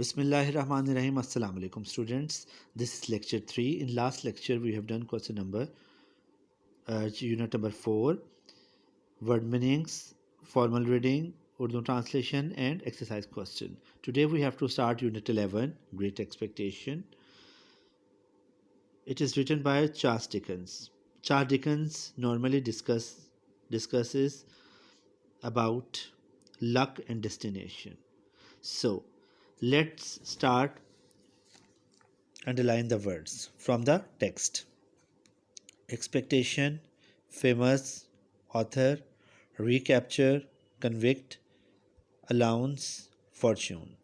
Bismillahirrahmanirrahim. Assalamu alaikum students. This is lecture 3. In last lecture we have done question number unit number 4, word meanings, formal reading, Urdu translation and exercise question. Today we have to start unit 11, Great Expectation. It is written by Charles Dickens. Charles Dickens normally discusses about luck and destination. So let's start. Underline the words from the text. Expectation, famous, author, recapture, convict, allowance, fortune.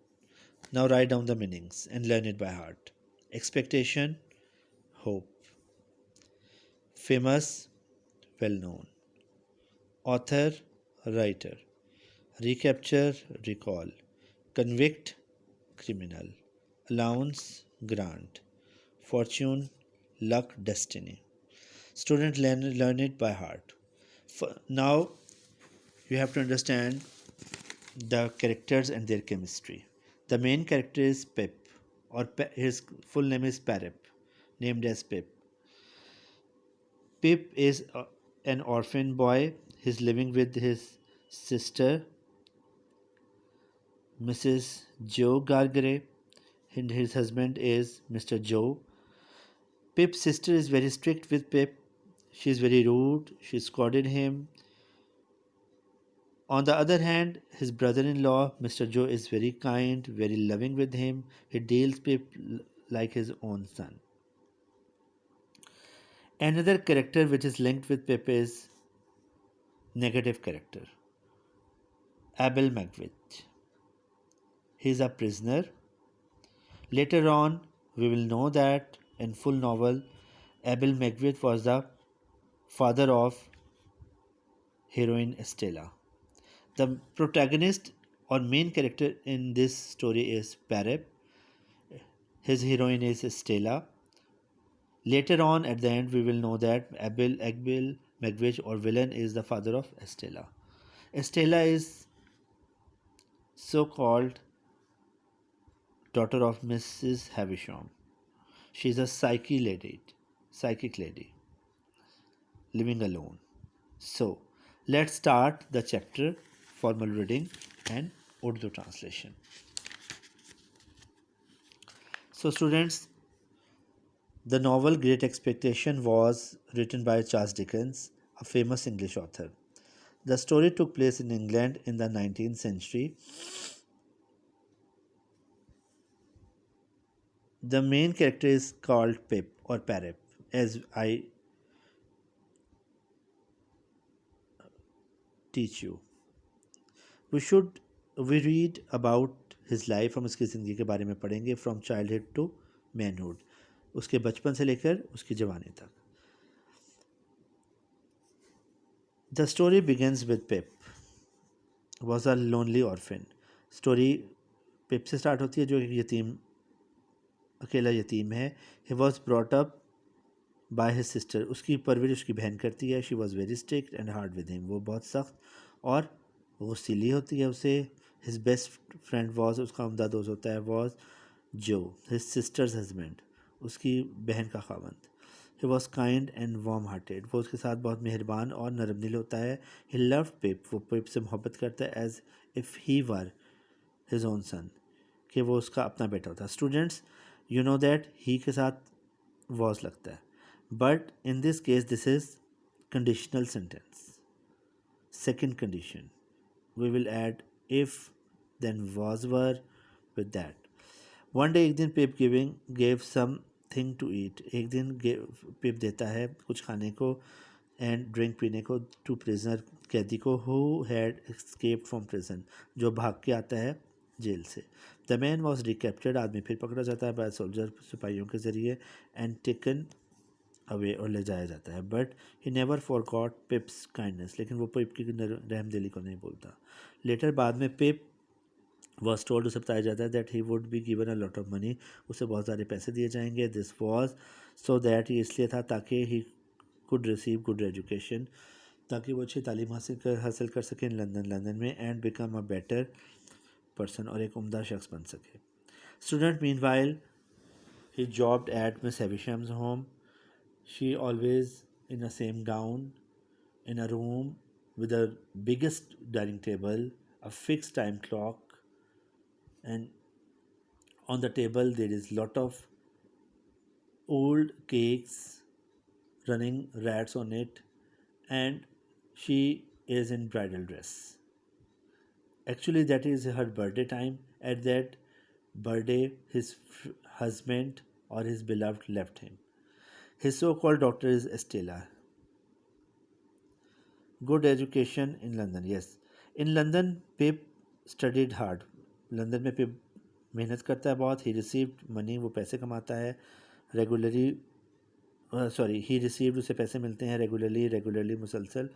Now write down the meanings and learn it by heart. Expectation, hope. Famous, well known. Author, writer. Recapture, recall. Convict, criminal. Allowance, grant. Fortune, luck, destiny. Students learn it by heart. Now you have to understand the characters and their chemistry. The main character is Pip, or his full name is Parip, named as Pip. Pip is an orphan boy. He's living with his sister, Mrs. Joe Gargare, and his husband is Mr. Joe. Pip's sister is very strict with Pip. She is very rude. She scolded him. On the other hand, his brother-in-law, Mr. Joe, is very kind, very loving with him. He deals Pip like his own son. Another character which is linked with Pip is negative character, Abel Magwitch. He is a prisoner. Later on, we will know that in full novel, Abel Magwitch was the father of heroine Estella. The protagonist or main character in this story is Parep. His heroine is Stella. Later on, at the end, we will know that Abel Magwitch or villain is the father of Estella. Estella is so-called daughter of Mrs. Havisham. She is a psychic lady, living alone. So, let's start the chapter, formal reading and Urdu translation. So, students, the novel Great Expectation was written by Charles Dickens, a famous English author. The story took place in England in the 19th century. The main character is called Pip or Parrot, as I teach you. We read about his life. हम उसकी ज़िंदगी के बारे में पढ़ेंगे from childhood to manhood. उसके बचपन से लेकर उसकी जवानी तक. The story begins with Pip was a lonely orphan. Story Pip से start होती है जो एक यतीम अकेला यतीम है. He was brought up by his sister. उसकी परवरिश उसकी बहन करती है. She was very strict and hard with him. वो बहुत सख्त और गुस्सीली होती है उसे. His best friend was, उसका उम्दा दोस्त होता है, was Joe, his sister's husband, उसकी बहन का खावंद. He was kind and warm hearted. वो उसके साथ बहुत मेहरबान और नरम दिल होता है. He loved Pip. वो Pip से मोहब्बत करता है as if he were his own son, कि वो उसका अपना बेटा होता है. Students, you know that he के साथ was लगता है. But in this case, this is conditional sentence. Second condition. We will add if, then was, were with that. One day एक दिन Pip gave something to eat. एक दिन Pip देता है कुछ खाने को and drink पीने को to prisoner, कैदी को, who had escaped from prison, जो भाग के आता है जेल से. The man was recaptured. आदमी फिर पकड़ा जाता है by soldier, सिपाहियों के ज़रिए, and taken अवे और ले जाया जाता है. But he never forgot पिप्स kindness. लेकिन वो पिप की रहमदिली को नहीं भूलता. लेटर बाद में पिप वॉज टोल्ड, उसे बताया जाता है that he would be given a lot of money, उसे बहुत सारे पैसे दिए जाएंगे. दिस वॉज सो दैट, ये इसलिए था ताकि he could receive good education, ताकि वो अच्छी तालीम हासिल कर सकें लंदन में, and become a better person, और एक उम्दा शख्स बन सके. Student, meanwhile, he jobbed at Miss Havisham's home. She always in the same gown, in a room with a biggest dining table, a fixed time clock, and on the table there is lot of old cakes running rats on it, and she is in bridal dress. Actually, that is her birthday time. At that birthday, his husband or his beloved left him. His so-called doctor is Estella. Good education in London, yes. In London, Pip studied hard. London में पिप मेहनत करता है बहुत. He received money, वो पैसे कमाता है regularly. Sorry, he received, उसे पैसे मिलते हैं रेगुलरली मुसलसल.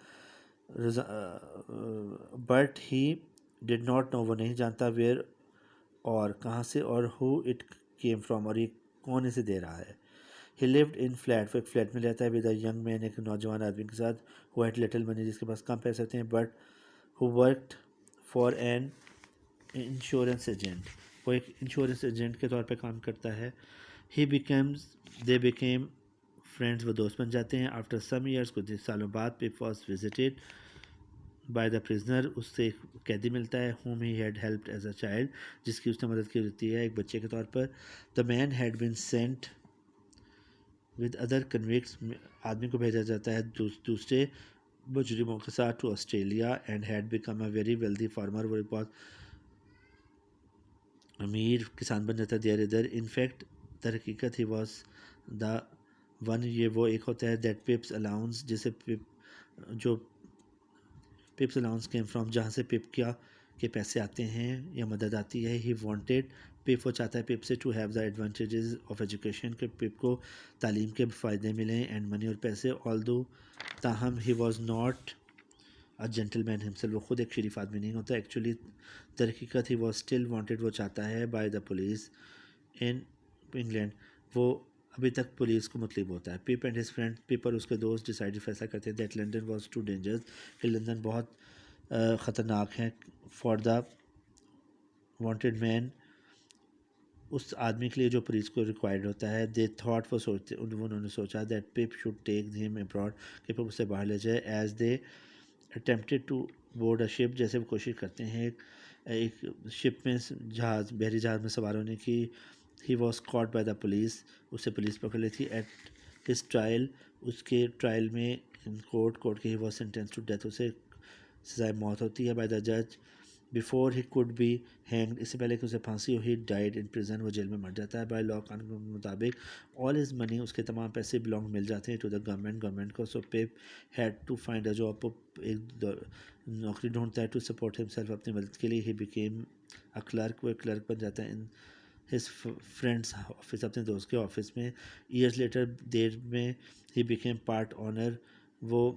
But he did not know, वो नहीं जानता वेयर और कहाँ से और हु इट केम फ्रॉम, और ये कौन इसे दे रहा है. ही लिव्ड इन फ्लैट, वो एक फ्लैट में रहता है विद अ यंग मैन, एक नौजवान आदमी के साथ. हु हैड लिटिल मनी, जिसके पास कम पैसे होते हैं. But who worked for an insurance agent, वो एक इंश्योरेंस एजेंट के तौर पे काम करता है. ही बिकम्स दे बिकेम फ्रेंड्स, वो दोस्त बन जाते हैं. आफ्टर सम ईयर्स, कुछ सालों बाद, Pip was visited by the prisoner, उससे एक कैदी मिलता है. Whom he had helped as a child, जिसकी उसने मदद की होती है एक बच्चे के तौर पर. The man had been sent with other convicts, आदमी को भेजा जाता है दूसरे मुजरिमों के साथ to Australia, and had become a very wealthy farmer, वो एक बहुत अमीर किसान बन जाता है देयर इधर. इनफैक्ट दर हकीकत ही वॉज द वन, ये वो एक होता है दैट पिप्स अलाउंस, जिसे पिप जो पिप्स अलाउंस केम फ्रॉम, जहाँ से पिप के पैसे आते हैं या मदद आती है. ही वांटेड, पिप वो चाहता है पिप से to have the advantages of education, कि पिप को तालीम के फ़ायदे मिलें एंड मनी और पैसे. ऑल दो ताहम he was not a gentleman himself, वो खुद एक शरीफ आदमी नहीं होता एक्चुअली. दर हकीकत ही वॉज स्टिल वांटेड, वो चाहता है by the police in England, वो अभी तक पुलिस को मतलब होता है. Pip and his friend, Pip और उसके दोस्त डिसाइड फैसला करते हैं that London was too dangerous, कि लंदन बहुत ख़तरनाक है. फॉर द वांटेड मैन, उस आदमी के लिए जो पुलिस को रिक्वायर्ड होता है. दे थॉट, वो सोचते, उन्होंने सोचा that Pip should take him abroad, कि पिप उसे बाहर ले जाए. As they attempted to board a ship, जैसे वो कोशिश करते हैं एक शिप में, जहाज़, बहरी जहाज़ में सवार होने की. He was caught by the police, उसे पुलिस पकड़ ली थी. एट हिज ट्रायल, उसके ट्रायल में इन कोर्ट के he was sentence to death, उसे सजाए मौत होती है बाय द जज. Before he could be hanged, इससे पहले कि उसे फांसी हो, ही डाइड इन प्रिजन, वो जेल में मर जाता है. बाय लॉ, कानून के मुताबिक ऑल हिज मनी, उसके तमाम पैसे बिलोंग मिल जाते हैं टू द गवर्नमेंट को. So Pip had to find a job, एक नौकरी ढूंढता है टू सपोर्ट हिमसेल्फ, अपनी मदद के लिए. ही बिकेम अ क्लर्क, वो एक क्लर्क बन जाता है इन हिज फ्रेंड्स ऑफिस, अपने दोस्त के ऑफिस में. ईयर्स लेटर, देर में, ही बिकेम पार्ट ऑनर, वो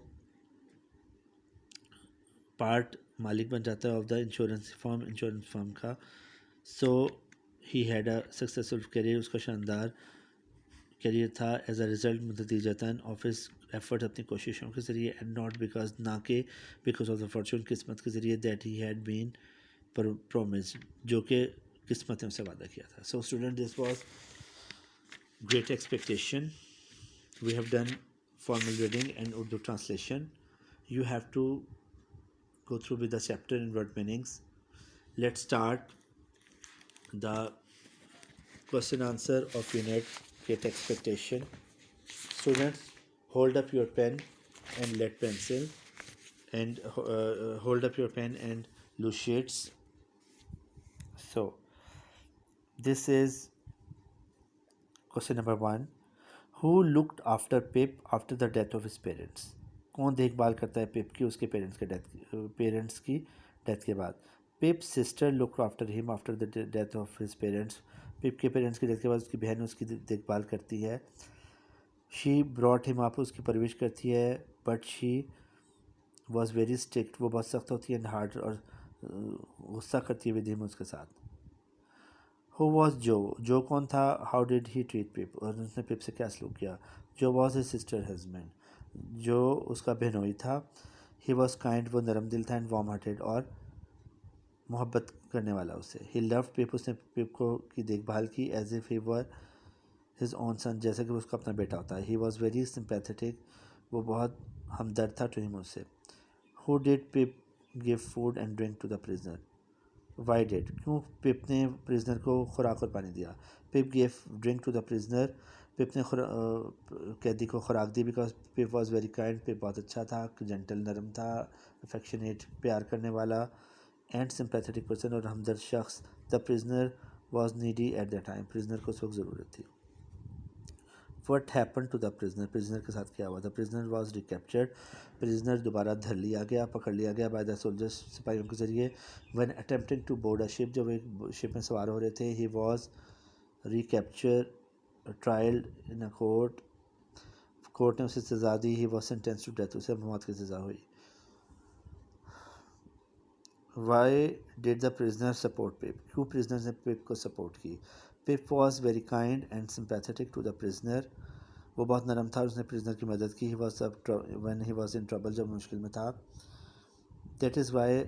पार्ट मालिक बन जाता है ऑफ द इंश्योरेंस फर्म का. सो he had a successful career, उसका शानदार करियर था. एज अ रिज़ल्ट, नतीजतन ऑफिस एफर्ट, अपनी कोशिशों के ज़रिए, एंड नॉट बिकॉज, ना कि बिकॉज ऑफ द फॉर्चून, किस्मत के ज़रिए, that he had been promise, जो कि किस्मत ने उसे वादा किया था. So student, this was great expectation. We have done formal reading and Urdu translation. You have to go through with the chapter and word meanings. Let's start the question answer of unit Great Expectation. Students, hold up your pen and lead pencil, and hold up your pen and loose sheets. So this is question number 1. Who looked after Pip after the death of his parents? कौन देखभाल करता है पिप की उसके parents की death के बाद? Pip's sister look after him after the death of his parents, Pip के पेरेंट्स की डेथ के बाद उसकी बहन उसकी देखभाल करती है. शी ब्रॉट हिम अप, उसकी परवरिश करती है. But she was very strict, वो बहुत सख्त होती है. एंड हार्ड, और गुस्सा करती है विद हिम, उसके साथ. हु वॉज जो कौन था? हाउ डिड ही ट्रीट पिप, और उसने पिप से क्या सलूक किया? जो वॉज हिज सिस्टर हस्बैंड, जो उसका बहनोई था. ही वॉज काइंड, वो नरम दिल था. एंड वार्म हार्टेड, और محبت کرنے والا اسے. ہی لوڈ پپ, اس نے پپ کو کی دیکھ بھال کی as if he were his own son, جیسا کہ اس کا اپنا بیٹا ہوتا ہے. ہی واز ویری سمپیتھیٹک, وہ بہت ہمدرد تھا ٹو ہم, اس سے. Who did Pip gave food and drink to the prisoner, why did, کیوں پپ نے پریزنر کو خوراک اور پانی دیا. Pip gave drink to the prisoner, Pip نے قیدی کو خوراک دی. Because Pip was very kind, Pip بہت اچھا تھا, جینٹل, نرم تھا, افیکشنیٹ, پیار کرنے والا, اینڈ سمپیتھیٹک پرسن, اور ہمدرد شخص. The prisoner was needy at the time, prisoner کو اس وقت ضرورت تھی. What happen to the prisoner, prisoner کے ساتھ کیا ہوا. The prisoner was recaptured, prisoner دوبارہ دھر لیا گیا, پکڑ لیا گیا. بائی دا سولجرس, سپاہیوں کے ذریعے. When attempting to board a ship, جب ایک شپ میں سوار ہو رہے تھے. He was recapture, trialled in a court, court نے اسے سزا دی. He was sentence to death, اسے موت کی سزا ہوئی. Why did the prisoner support Pip, کیوں پریزنر نے پپ کو سپورٹ کی. Pip was very kind and sympathetic to the prisoner, وہ بہت نرم تھا اور اس نے پریزنر کی مدد کی. When he was in trouble, جب مشکل میں تھا. دیٹ از وائی,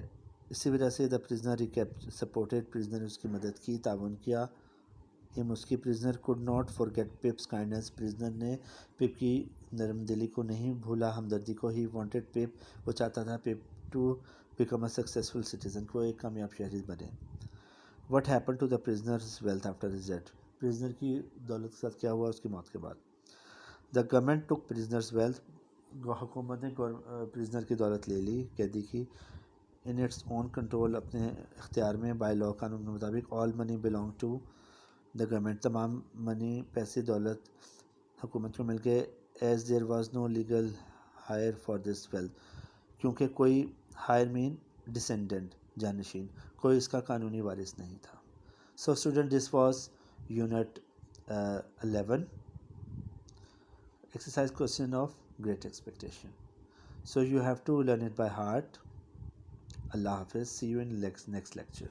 اسی وجہ سے دا پریزنر سپورٹڈ, پریزنر نے اس کی مدد کی, تعاون کیا. ہم, اس کی. Prisoner could not forget Pip's kindness, prisoner نے پپ کی نرم دلی کو نہیں بھولا, ہمدردی کو. ہی وانٹڈ پپ, وہ چاہتا تھا Pip to become a successful citizen, کو ایک کامیاب شہری بنے. What happen to the prisoner's wealth after his death, prisoner کی دولت کے ساتھ کیا ہوا اس کی موت کے بعد. The government took prisoners wealth, حکومت نے پریزنر کی دولت لے لی, قیدی کی. ان اٹس اون کنٹرول, اپنے اختیار میں. بائی لا, قانون کے مطابق. All money belong to the government, تمام منی, پیسے, دولت حکومت کو مل گئے. As there was no legal heir for this wealth, کیونکہ کوئی ہائر مین ڈسینڈنٹ, جانشین, کوئی اس کا قانونی وارث نہیں تھا. So student, this was unit 11, exercise question of great expectation. So you have to learn it by heart. Allah Hafiz, see you in next lecture.